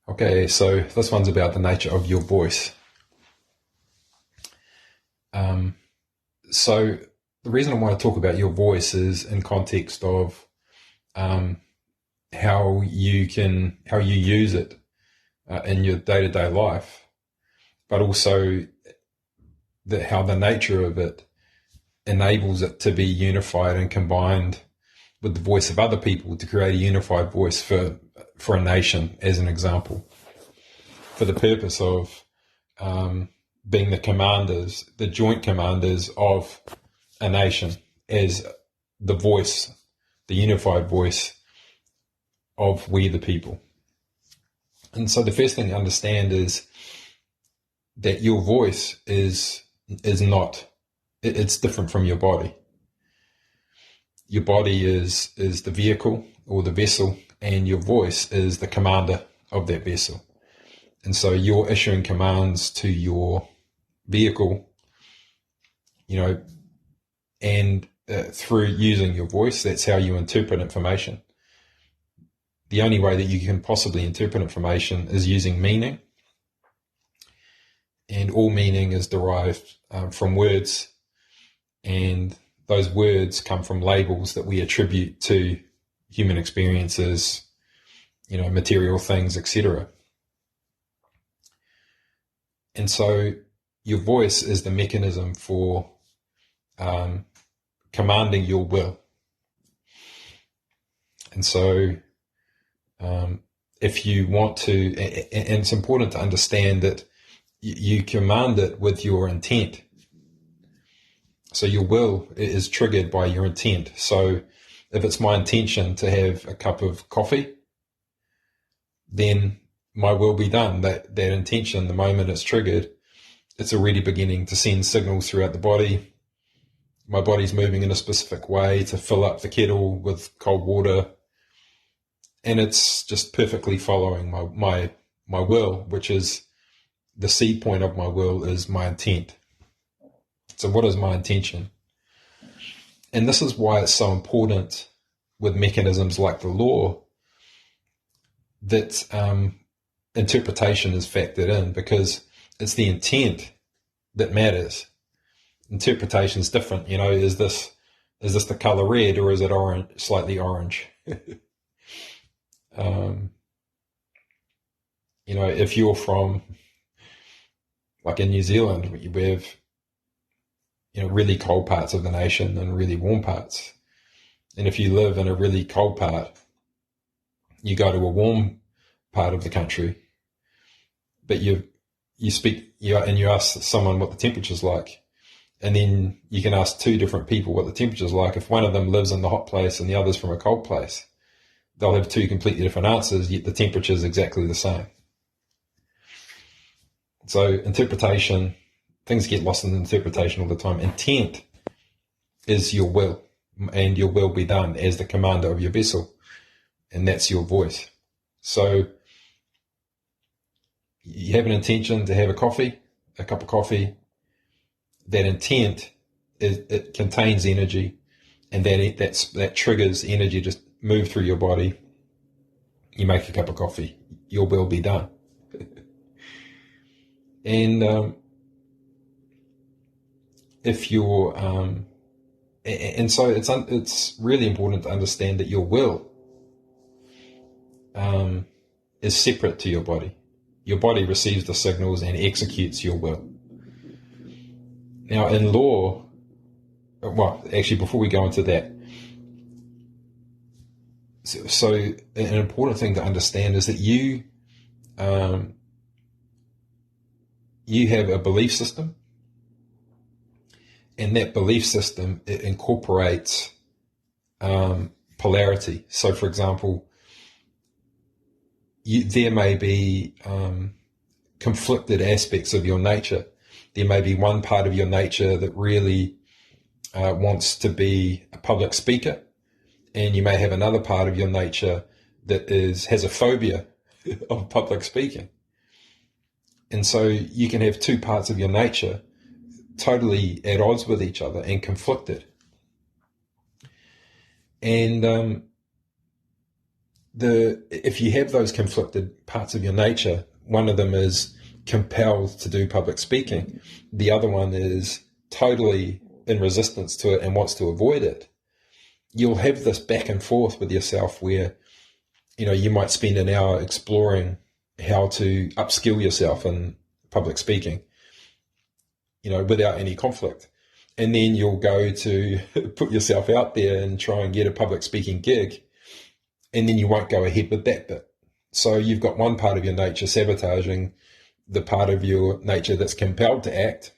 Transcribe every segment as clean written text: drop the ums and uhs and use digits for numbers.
Okay, so this one's about the nature of your voice. Um, so the reason I want to talk about your voice is in context of um, how you use it in your day to day life, but also how the nature of it enables it to be unified and combined with the voice of other people to create a unified voice for a nation, as an example, for the purpose of being the joint commanders of a nation, as the voice, the unified voice of we the people. And so the first thing to understand is that your voice is not, it's different from your body. Your body is the vehicle or the vessel, and your voice is the commander of that vessel. And so you're issuing commands to your vehicle, and through using your voice, that's how you interpret information. The only way that you can possibly interpret information is using meaning, and all meaning is derived from words, and those words come from labels that we attribute to human experiences, material things, etc. And so your voice is the mechanism for commanding your will. And so if you want to, and it's important to understand that you command it with your intent. So your will is triggered by your intent. So if it's my intention to have a cup of coffee, then my will be done. That intention, the moment it's triggered, it's already beginning to send signals throughout the body. My body's moving in a specific way to fill up the kettle with cold water. And it's just perfectly following my will, which is the seed point of my will is my intent. So what is my intention? And this is why it's so important with mechanisms like the law that interpretation is factored in, because it's the intent that matters. Interpretation is different. Is this the color red, or is it orange, slightly orange? If you're from, like in New Zealand, we have, really cold parts of the nation and really warm parts. And if you live in a really cold part, you go to a warm part of the country, but you ask someone what the temperature's like. And then you can ask two different people what the temperature's like. If one of them lives in the hot place and the other's from a cold place, they'll have two completely different answers, yet the temperature is exactly the same. So interpretation, things get lost in interpretation all the time. Intent is your will, and your will be done as the commander of your vessel, and that's your voice. So you have an intention to have a cup of coffee. That intent, it contains energy, and that triggers energy to move through your body. You make a cup of coffee, your will be done. And if you're, and so it's really important to understand that your will is separate to your body. Your body receives the signals and executes your will. Now, in law, well, actually, before we go into that, so an important thing to understand is that you have a belief system, and that belief system, it incorporates polarity. So, for example, there may be conflicted aspects of your nature. There may be one part of your nature that really wants to be a public speaker, and you may have another part of your nature that has a phobia of public speaking. And so you can have two parts of your nature totally at odds with each other and conflicted. And if you have those conflicted parts of your nature, one of them is compelled to do public speaking. The other one is totally in resistance to it and wants to avoid it. You'll have this back and forth with yourself where, you might spend an hour exploring how to upskill yourself in public speaking, without any conflict. And then you'll go to put yourself out there and try and get a public speaking gig, and then you won't go ahead with that bit. So you've got one part of your nature sabotaging the part of your nature that's compelled to act.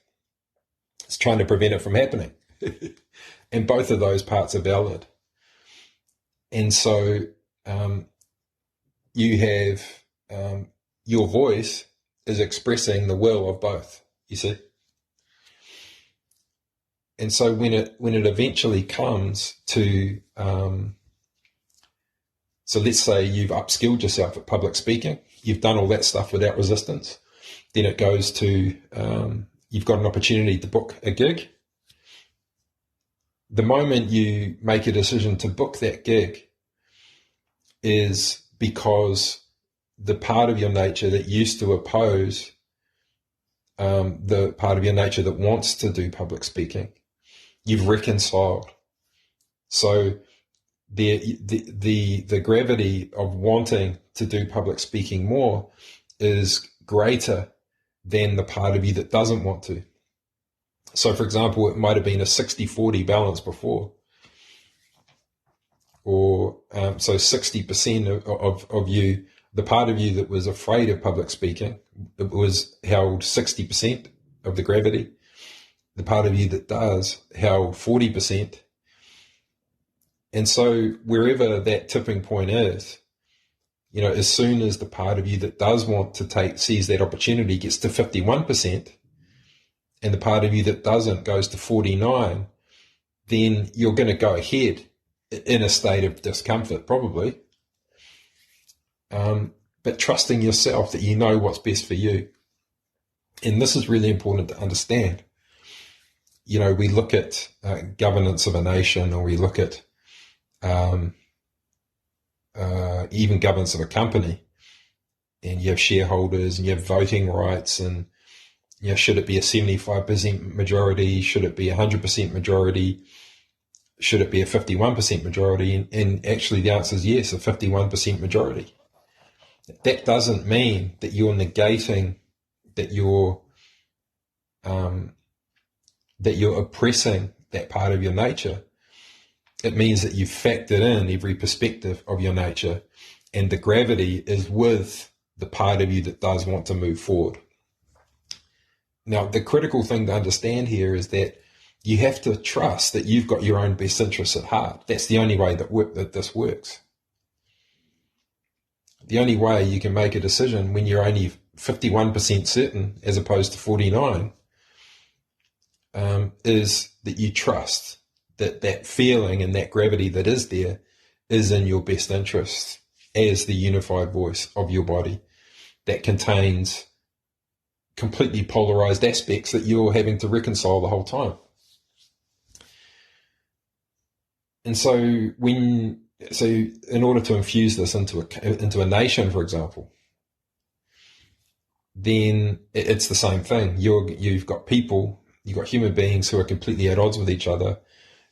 It's trying to prevent it from happening. And both of those parts are valid. And so you have your voice is expressing the will of both, you see. And so when it eventually comes to, so let's say you've upskilled yourself at public speaking, you've done all that stuff without resistance, then it goes to, you've got an opportunity to book a gig. The moment you make a decision to book that gig is because the part of your nature that used to oppose the part of your nature that wants to do public speaking, you've reconciled. So the gravity of wanting to do public speaking more is greater than the part of you that doesn't want to. So, for example, it might have been a 60-40 balance before, or so 60% of you, the part of you that was afraid of public speaking, it was held 60% of the gravity. The part of you that does held 40%. And so wherever that tipping point is, as soon as the part of you that does want to sees that opportunity gets to 51%, and the part of you that doesn't goes to 49, then you're going to go ahead in a state of discomfort, probably. But trusting yourself that you know what's best for you. And this is really important to understand. We look at governance of a nation, or we look at even governance of a company, and you have shareholders and you have voting rights, and should it be a 75% majority? Should it be 100% majority? Should it be a 51% majority? And actually the answer is yes, a 51% majority. That doesn't mean that you're negating, that you're oppressing that part of your nature. It means that you've factored in every perspective of your nature, and the gravity is with the part of you that does want to move forward. Now, the critical thing to understand here is that you have to trust that you've got your own best interests at heart. That's the only way that this works. The only way you can make a decision when you're only 51% certain as opposed to 49 is that you trust that feeling and that gravity that is there is in your best interest as the unified voice of your body that contains completely polarized aspects that you're having to reconcile the whole time. And so in order to infuse this into a nation, for example, then it's the same thing. You've got people, you've got human beings who are completely at odds with each other,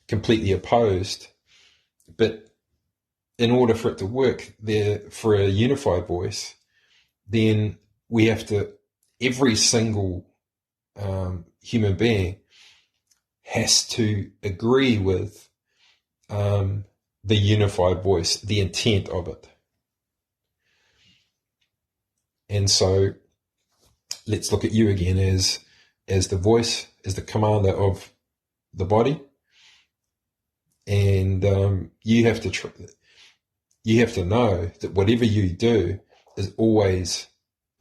completely opposed. But in order for it to work there for a unified voice, then we have to, every single human being has to agree with the unified voice, the intent of it. And so let's look at you again as the voice, as the commander of the body. And you have to know that whatever you do is always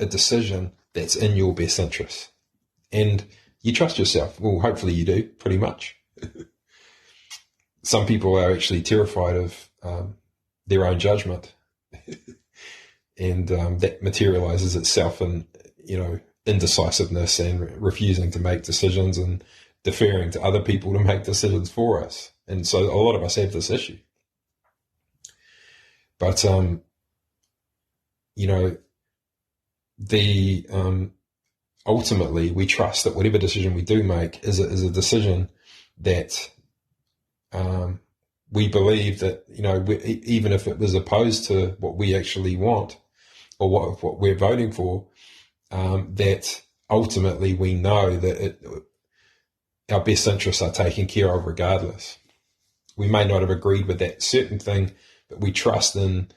a decision that's in your best interest. And you trust yourself. Well, hopefully you do, pretty much. Some people are actually terrified of their own judgment. And that materializes itself in, indecisiveness and refusing to make decisions and deferring to other people to make decisions for us. And so a lot of us have this issue. But you know, the ultimately we trust that whatever decision we do make is a decision that we believe that, even if it was opposed to what we actually want or what we're voting for, that ultimately we know that our best interests are taken care of regardless. We may not have agreed with that certain thing, but we trust in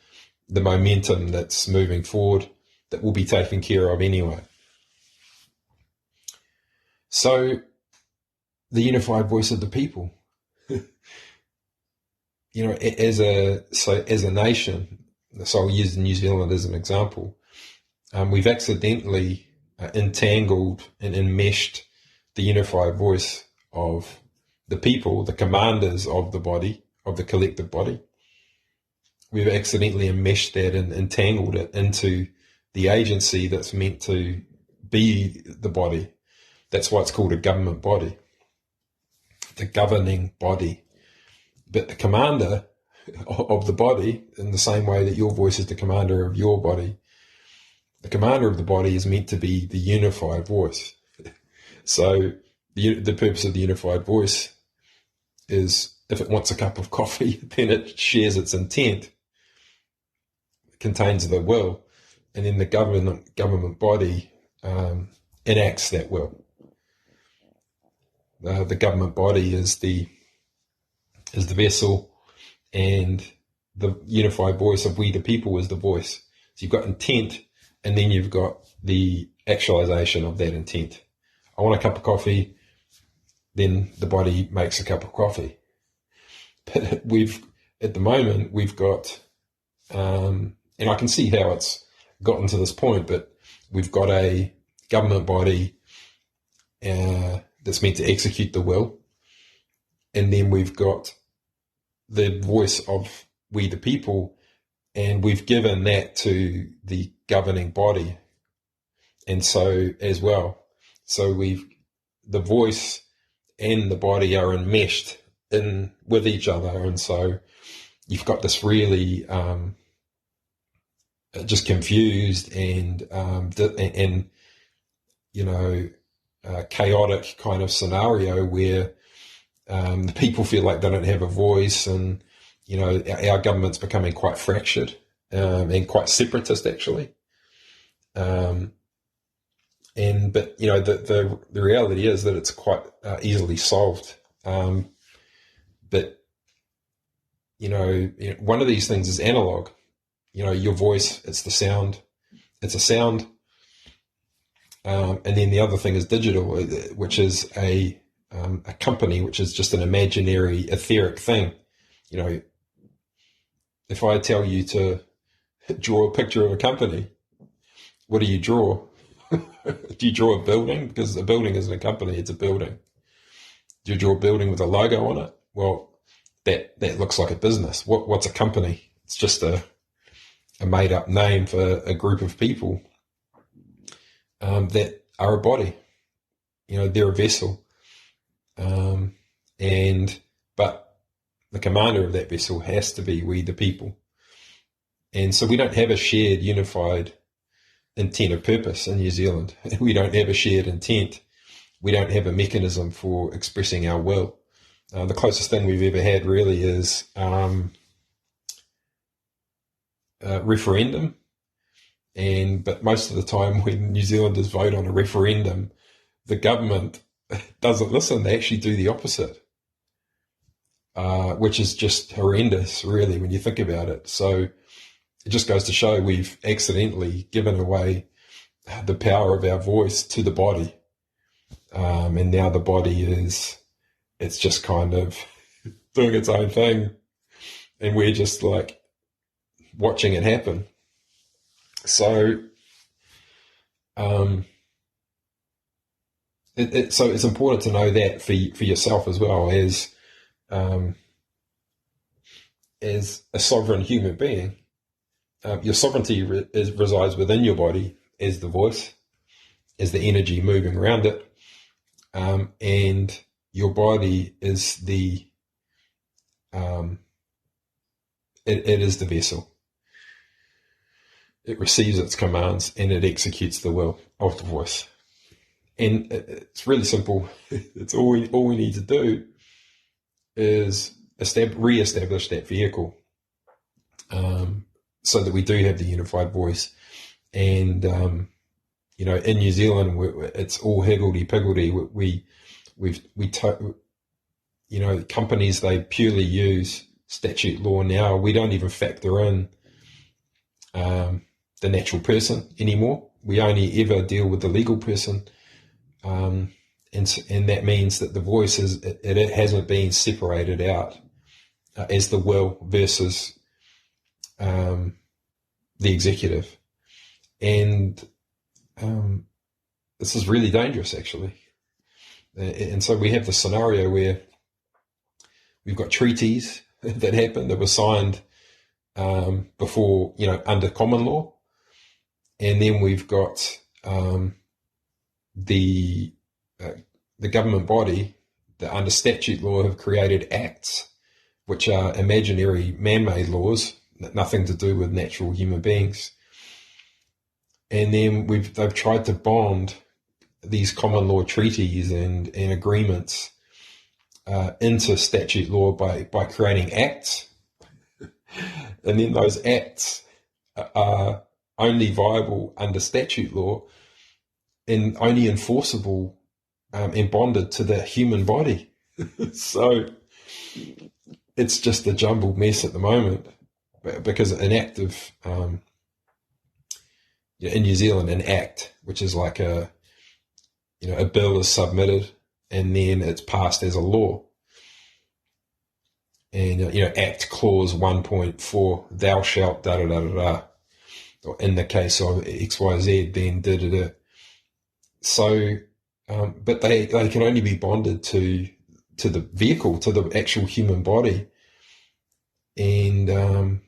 the momentum that's moving forward that will be taken care of anyway. So the unified voice of the people, as a nation, so I'll use New Zealand as an example, we've accidentally entangled and enmeshed the unified voice of the people, the commanders of the body, of the collective body. We've accidentally enmeshed that and entangled it into the agency that's meant to be the body. That's why it's called a government body, the governing body. But the commander of the body, in the same way that your voice is the commander of your body, the commander of the body is meant to be the unified voice. So the purpose of the unified voice is, if it wants a cup of coffee, then it shares its intent, contains the will, and then the government body enacts that will. The government body is the vessel, and the unified voice of we the people is the voice. So you've got intent, and then you've got the actualization of that intent. I want a cup of coffee, then the body makes a cup of coffee. But at the moment, we've got, and I can see how it's gotten to this point, but we've got a government body that's meant to execute the will. And then we've got the voice of we the people, and we've given that to the governing body. And so as well, so the voice and the body are enmeshed in with each other. And so you've got this really just confused and chaotic kind of scenario where the people feel like they don't have a voice, and our government's becoming quite fractured and quite separatist actually. But the reality is that it's quite easily solved. But one of these things is analog. Your voice, it's the sound. It's a sound. And then the other thing is digital, which is a company, which is just an imaginary, etheric thing. If I tell you to draw a picture of a company, what do you draw? Do you draw a building? Because a building isn't a company, it's a building. Do you draw a building with a logo on it? Well, that looks like a business. What's a company? It's just a made-up name for a group of people that are a body. They're a vessel. But the commander of that vessel has to be we the people. And so we don't have a shared unified intent of purpose in New Zealand. We don't have a shared intent. We don't have a mechanism for expressing our will. The closest thing we've ever had really is referendum. But most of the time when New Zealanders vote on a referendum, the government doesn't listen. They actually do the opposite, which is just horrendous, really, when you think about it. So it just goes to show we've accidentally given away the power of our voice to the body. And now the body it's just kind of doing its own thing. And we're just like watching it happen. So, so it's important to know that for yourself as well as a sovereign human being. Your sovereignty resides within your body as the voice, as the energy moving around it, and your body is it is the vessel. it receives its commands, and it executes the will of the voice. And it's really simple. It's all we need to do is re-establish that vehicle, so that we do have the unified voice. And in New Zealand, it's all higgledy-piggledy. Companies, they purely use statute law now. We don't even factor in the natural person anymore. We only ever deal with the legal person. And that means that the voice it hasn't been separated out as the will versus the executive. And this is really dangerous, actually. And so we have the scenario where we've got treaties that happened that were signed before, under common law. And then we've got the government body that under statute law have created acts, which are imaginary man-made laws, nothing to do with natural human beings. And then they've tried to bond these common law treaties and agreements into statute law by creating acts. And then those acts are only viable under statute law and only enforceable and bonded to the human body. So it's just a jumbled mess at the moment, because an act of, in New Zealand, an act, which is like a bill is submitted and then it's passed as a law. And, Act Clause 1.4, thou shalt da-da-da-da-da. Or in the case of XYZ, then da-da-da. So, but they can only be bonded to the vehicle, to the actual human body. And, our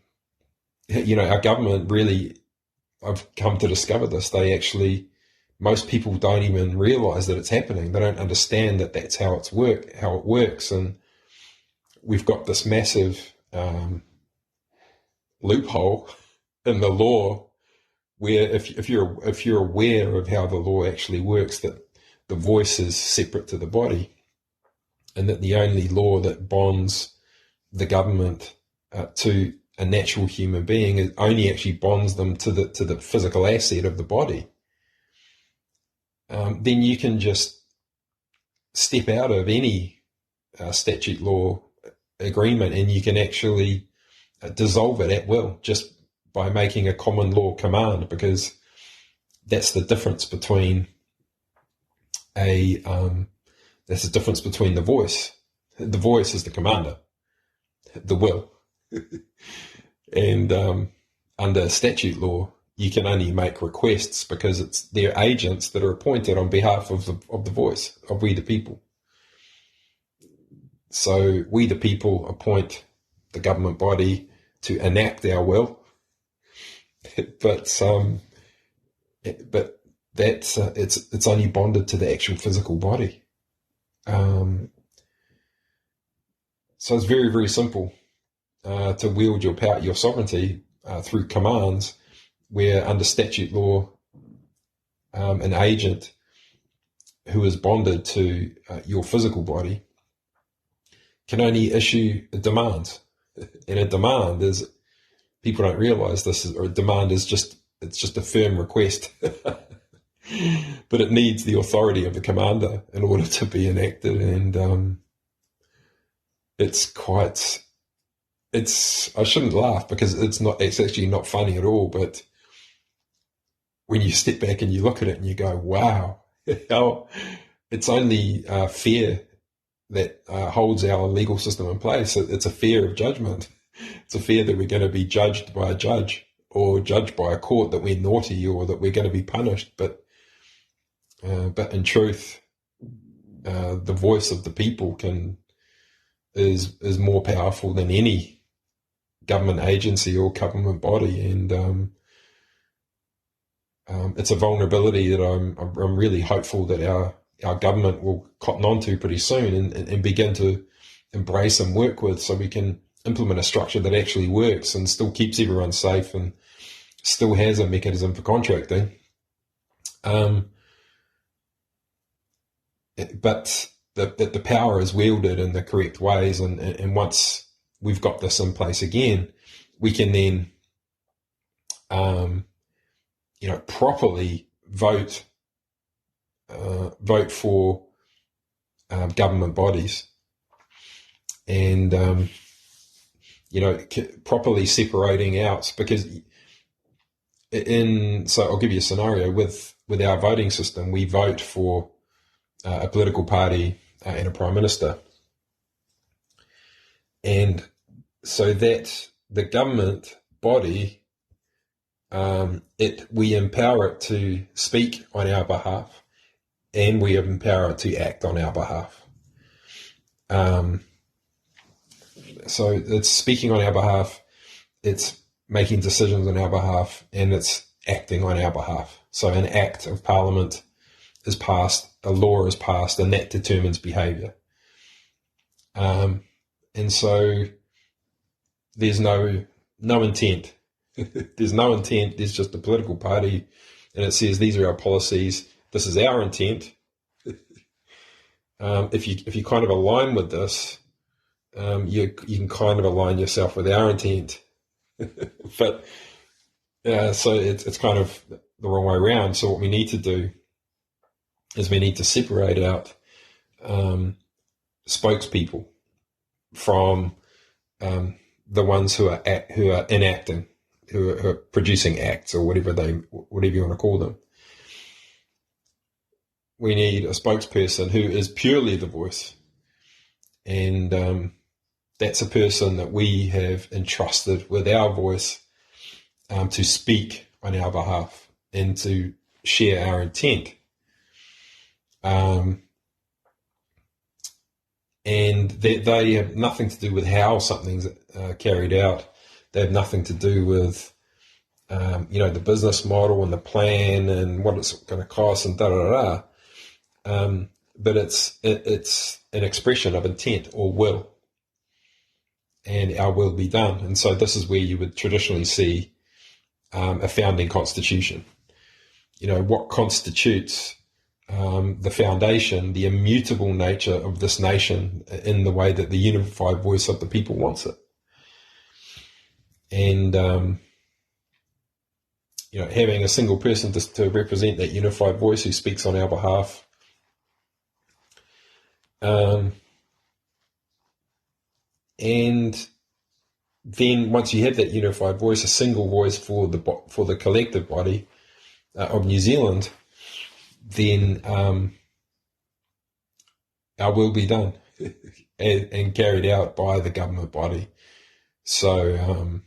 government really, I've come to discover this, most people don't even realize that it's happening. They don't understand that that's how it works. And we've got this massive loophole in the law where if you're aware of how the law actually works, that the voice is separate to the body, and that the only law that bonds the government to a natural human being is only actually bonds them to the physical asset of the body, then you can just step out of any statute law agreement, and you can actually dissolve it at will just by making a common law command, because that's the difference between the voice. The voice is the commander, the will. And under statute law, you can only make requests because it's their agents that are appointed on behalf of the voice, of we the people. So we the people appoint the government body to enact our will, but that's it's only bonded to the actual physical body. So it's very, very simple to wield your power, your sovereignty through commands, where under statute law, an agent who is bonded to your physical body can only issue a demand. And a demand is, people don't realize this, or a demand is just a firm request. But it needs the authority of the commander in order to be enacted. And I shouldn't laugh because it's actually not funny at all. But when you step back and you look at it and you go, wow, it's only fear that holds our legal system in place. It's a fear of judgment. It's a fear that we're going to be judged by a judge or judged by a court, that we're naughty or that we're going to be punished. But in truth, the voice of the people is more powerful than any government agency or government body, and it's a vulnerability that I'm really hopeful that our government will cotton on to pretty soon and begin to embrace and work with, so we can implement a structure that actually works and still keeps everyone safe and still has a mechanism for contracting. But the power is wielded in the correct ways, and once we've got this in place again, we can then, properly vote for government bodies, and properly separating out, because so I'll give you a scenario with our voting system. We vote for a political party and a prime minister, and so that the government body, we empower it to speak on our behalf, and we empower it to act on our behalf. So it's speaking on our behalf, it's making decisions on our behalf, and it's acting on our behalf. So an act of Parliament is passed, a law is passed, and that determines behaviour. And so there's no intent. There's no intent. There's just a political party, and it says these are our policies. This is our intent. If you kind of align with this, you can kind of align yourself with our intent. But so it's kind of the wrong way around. So what we need to do is we need to separate out spokespeople from the ones who are enacting, who are producing acts, or whatever you want to call them. We need a spokesperson who is purely the voice, and that's a person that we have entrusted with our voice to speak on our behalf and to share our intent. And they have nothing to do with how something's carried out. They have nothing to do with, the business model and the plan and what it's going to cost and da-da-da-da. But it's an expression of intent or will, and our will be done. And so this is where you would traditionally see a founding constitution. What constitutes the foundation, the immutable nature of this nation in the way that the unified voice of the people wants it. And, having a single person to represent that unified voice who speaks on our behalf. And then once you have that unified voice, a single voice for the collective body of New Zealand, then our will be done and carried out by the government body. So,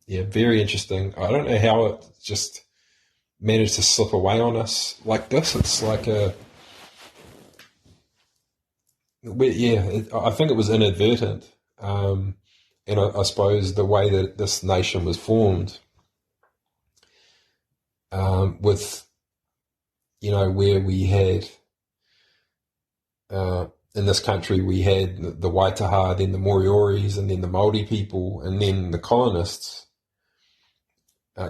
very interesting. I don't know how it just managed to slip away on us like this. It's like I think it was inadvertent. And I suppose the way that this nation was formed, with, where we had, in this country, we had the Waitaha, then the Moriori's, and then the Māori people, and then the colonists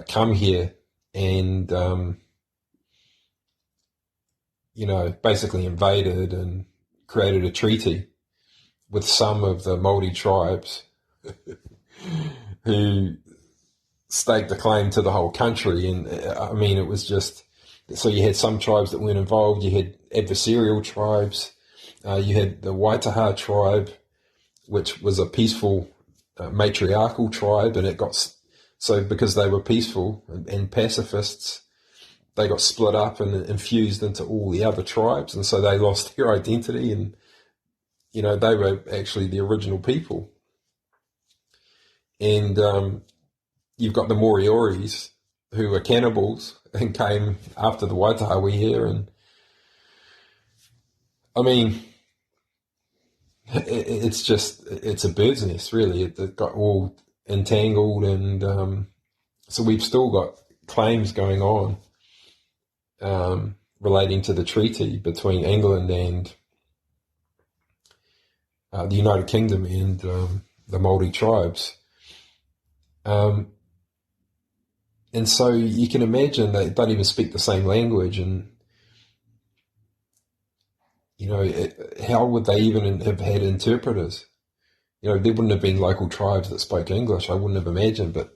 come here and, basically invaded and created a treaty with some of the Māori tribes who staked a claim to the whole country. And it was just, so you had some tribes that weren't involved, you had adversarial tribes, you had the Waitaha tribe, which was a peaceful matriarchal tribe, and it got, so because they were peaceful and pacifists, they got split up and infused into all the other tribes, and so they lost their identity, and they were actually the original people. And you've got the Moriori's, who were cannibals and came after the Waitaha were here, and it's a bird's nest, really. It got all entangled, and so we've still got claims going on relating to the treaty between England and the United Kingdom and the Māori tribes. And so you can imagine they don't even speak the same language, and how would they even have had interpreters? There wouldn't have been local tribes that spoke English. I wouldn't have imagined, but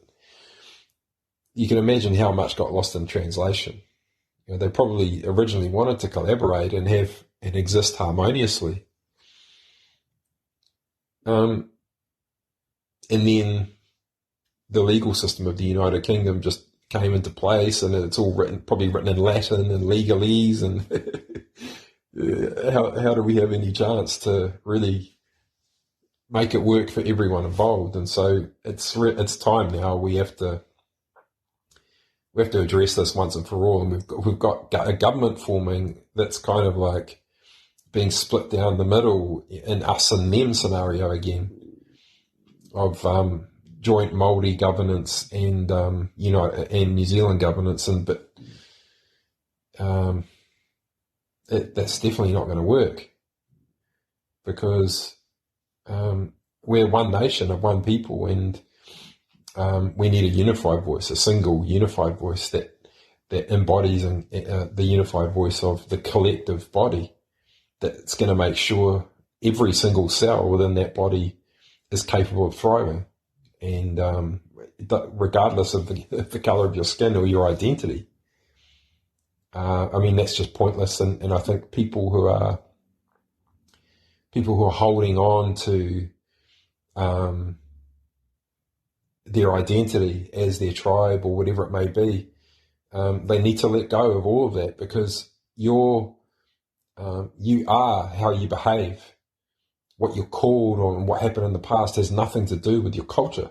you can imagine how much got lost in translation. They probably originally wanted to collaborate and exist harmoniously. And then the legal system of the United Kingdom just came into place, and it's all probably written in Latin and legalese, and how do we have any chance to really make it work for everyone involved? And so it's time now. We have to address this once and for all, and we've got a government forming that's kind of like being split down the middle in us and them scenario again, of joint Māori governance and and New Zealand governance, that's definitely not going to work, because we're one nation of one people, and we need a unified voice, a single unified voice that embodies the unified voice of the collective body, that's going to make sure every single cell within that body is capable of thriving, and regardless of the color of your skin or your identity. That's just pointless, and I think people who are holding on to their identity as their tribe or whatever it may be, they need to let go of all of that, because you are how you behave. What you're called on, what happened in the past, has nothing to do with your culture.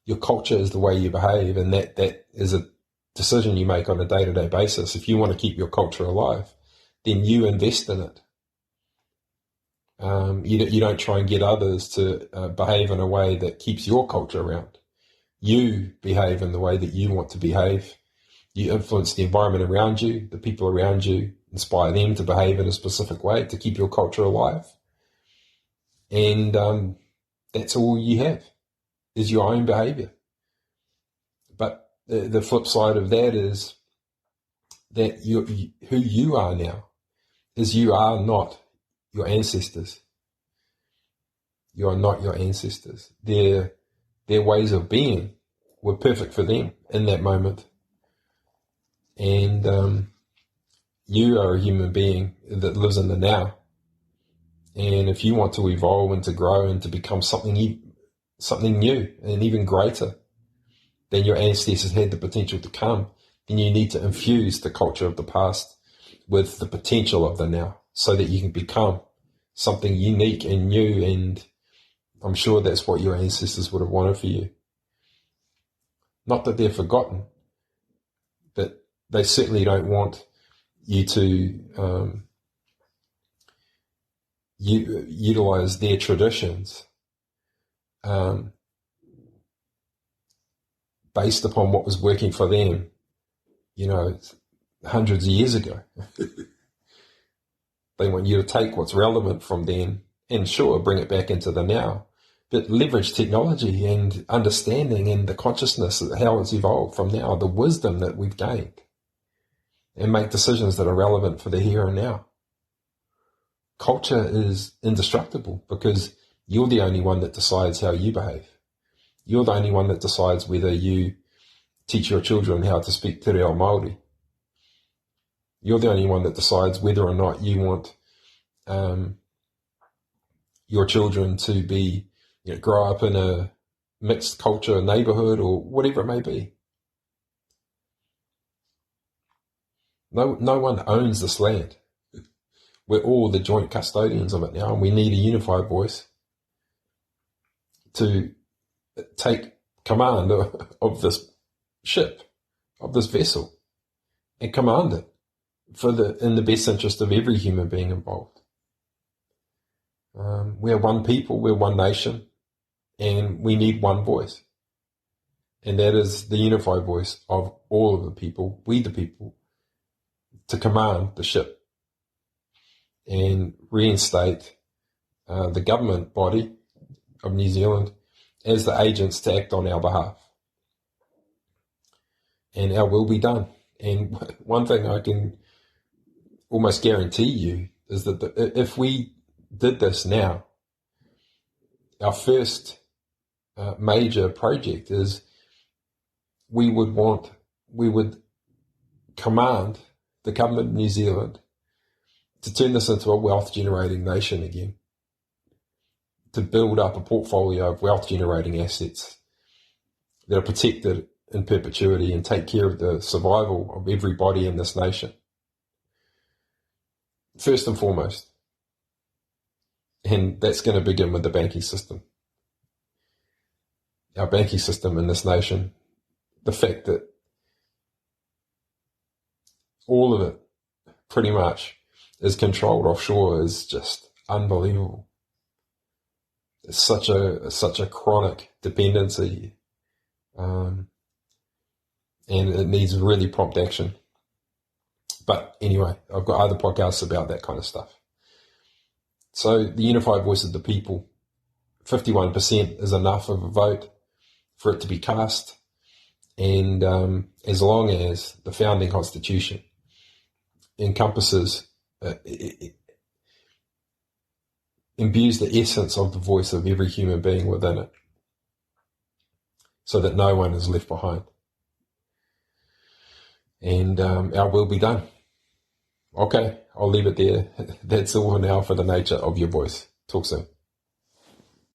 Your culture is the way you behave, and that is a decision you make on a day-to-day basis. If you want to keep your culture alive, then you invest in it. You don't try and get others to behave in a way that keeps your culture around. You behave in the way that you want to behave. You influence the environment around you, the people around you, inspire them to behave in a specific way to keep your culture alive. And that's all you have, is your own behavior. But the flip side of that is that who you are now is you are not your ancestors. You are not your ancestors. Their ways of being were perfect for them in that moment. And you are a human being that lives in the now. And if you want to evolve and to grow and to become something new and even greater than your ancestors had the potential to come, then you need to infuse the culture of the past with the potential of the now, so that you can become something unique and new. And I'm sure that's what your ancestors would have wanted for you. Not that they're forgotten, but they certainly don't want you to utilize their traditions based upon what was working for them, hundreds of years ago. They want you to take what's relevant from then and sure, bring it back into the now, but leverage technology and understanding and the consciousness of how it's evolved from now, the wisdom that we've gained, and make decisions that are relevant for the here and now. Culture is indestructible because you're the only one that decides how you behave. You're the only one that decides whether you teach your children how to speak Te Reo Māori. You're the only one that decides whether or not you want your children to be, grow up in a mixed culture neighborhood or whatever it may be. No one owns this land. We're all the joint custodians of it now, and we need a unified voice to take command of this ship, of this vessel, and command it in the best interest of every human being involved. We're one people, we're one nation, and we need one voice. And that is the unified voice of all of the people, we the people, to command the ship and reinstate the government body of New Zealand as the agents to act on our behalf. and our will be done. And one thing I can almost guarantee you is that if we did this now, our first major project is we would command the government of New Zealand to turn this into a wealth generating nation again, to build up a portfolio of wealth generating assets that are protected in perpetuity and take care of the survival of everybody in this nation. First and foremost. And that's going to begin with the banking system. Our banking system in this nation, the fact that all of it pretty much is controlled offshore is just unbelievable. It's such a chronic dependency, and it needs really prompt action. But anyway, I've got other podcasts about that kind of stuff. So the unified voice of the people, 51% is enough of a vote for it to be cast. And as long as the founding constitution encompasses, imbues the essence of the voice of every human being within it, so that no one is left behind. And our will be done. Okay, I'll leave it there. That's all for now for the nature of your voice. Talk soon.